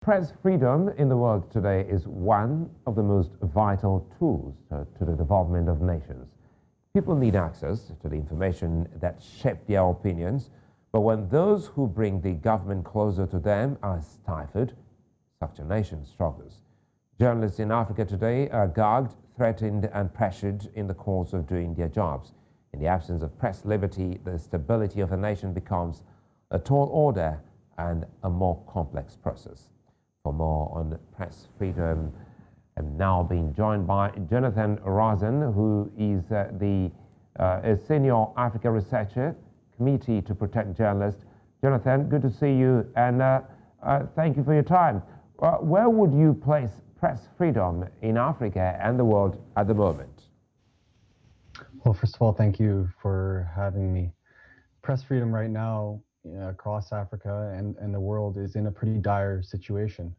Press freedom in the world today is one of the most vital tools to the development of nations. People need access to the information that shape their opinions, but when those who bring the government closer to them are stifled, such a nation struggles. Journalists in Africa today are gagged, threatened and pressured in the course of doing their jobs. In the absence of press liberty, the stability of a nation becomes a tall order and a more complex process. For more on press freedom, I'm now being joined by Jonathan Razan, who is a senior Africa researcher, Committee to Protect Journalists. Jonathan, good to see you, and thank you for your time. Where would you place press freedom in Africa and the world at the moment? Well, first of all, thank you for having me. Press freedom right now across Africa and the world is in a pretty dire situation.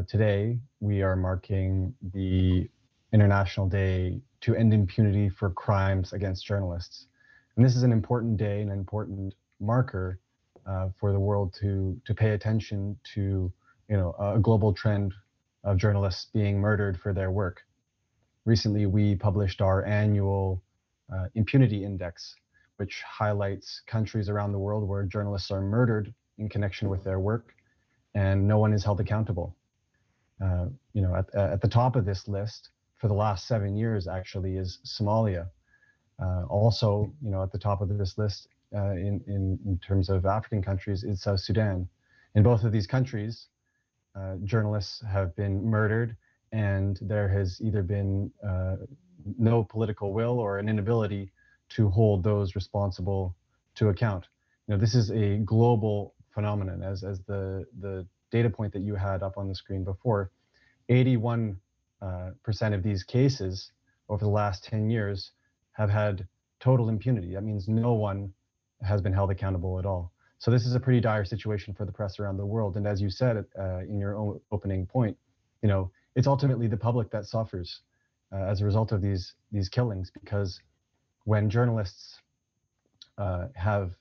Today, we are marking the International Day to End Impunity for Crimes Against Journalists. And this is an important day, an important marker for the world to pay attention to, a global trend of journalists being murdered for their work. Recently, we published our annual impunity index, which highlights countries around the world where journalists are murdered in connection with their work and no one is held accountable. At the top of this list for the last 7 years actually is Somalia. Also, at the top of this list in terms of African countries is South Sudan. In both of these countries, journalists have been murdered, and there has either been no political will or an inability to hold those responsible to account. This is a global phenomenon, as the data point that you had up on the screen before. 81% of these cases over the last 10 years have had total impunity. That means no one has been held accountable at all. So this is a pretty dire situation for the press around the world. And as you said in your own opening point, it's ultimately the public that suffers as a result of these killings, because when journalists have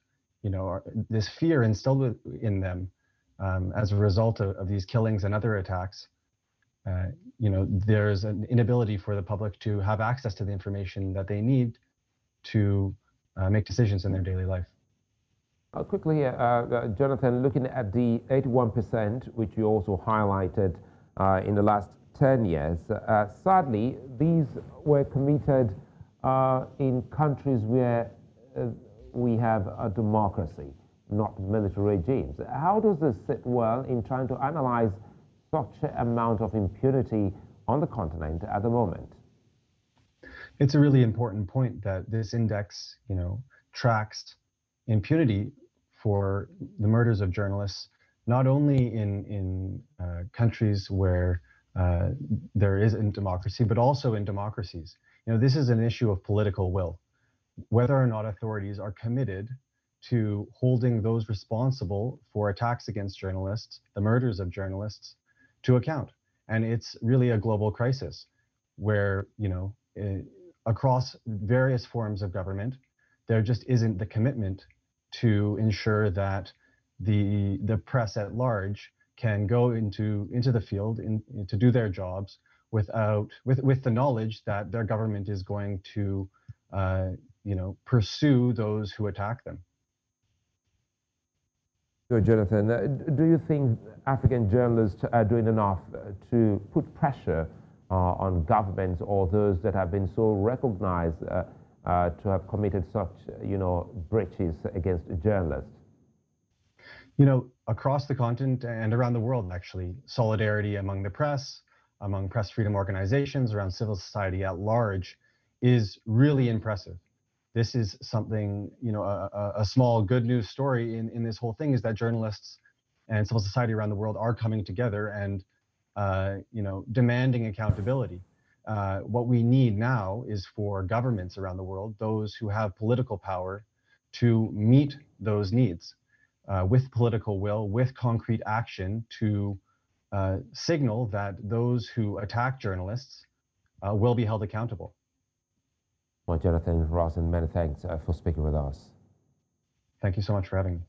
this fear instilled in them as a result of these killings and other attacks, there's an inability for the public to have access to the information that they need to make decisions in their daily life. Quickly, Jonathan, looking at the 81%, which you also highlighted in the last 10 years, sadly, these were committed in countries where we have a democracy, not military regimes. How does this sit well in trying to analyze such an amount of impunity on the continent at the moment? It's a really important point that this index, tracks impunity for the murders of journalists, not only in countries where there isn't democracy, but also in democracies. This is an issue of political will, whether or not authorities are committed to holding those responsible for attacks against journalists, the murders of journalists, to account. And it's really a global crisis where, across various forms of government, there just isn't the commitment to ensure that the press at large can go into the field to do their jobs with the knowledge that their government is going to pursue those who attack them. So, Jonathan, do you think African journalists are doing enough to put pressure on governments or those that have been so recognized to have committed such, breaches against journalists? Across the continent and around the world, actually, solidarity among the press, among press freedom organizations, around civil society at large is really impressive. This is something, a small good news story in this whole thing is that journalists and civil society around the world are coming together and, demanding accountability. What we need now is for governments around the world, those who have political power, to meet those needs with political will, with concrete action to signal that those who attack journalists will be held accountable. Well, Jonathan Razan, many thanks for speaking with us. Thank you so much for having me.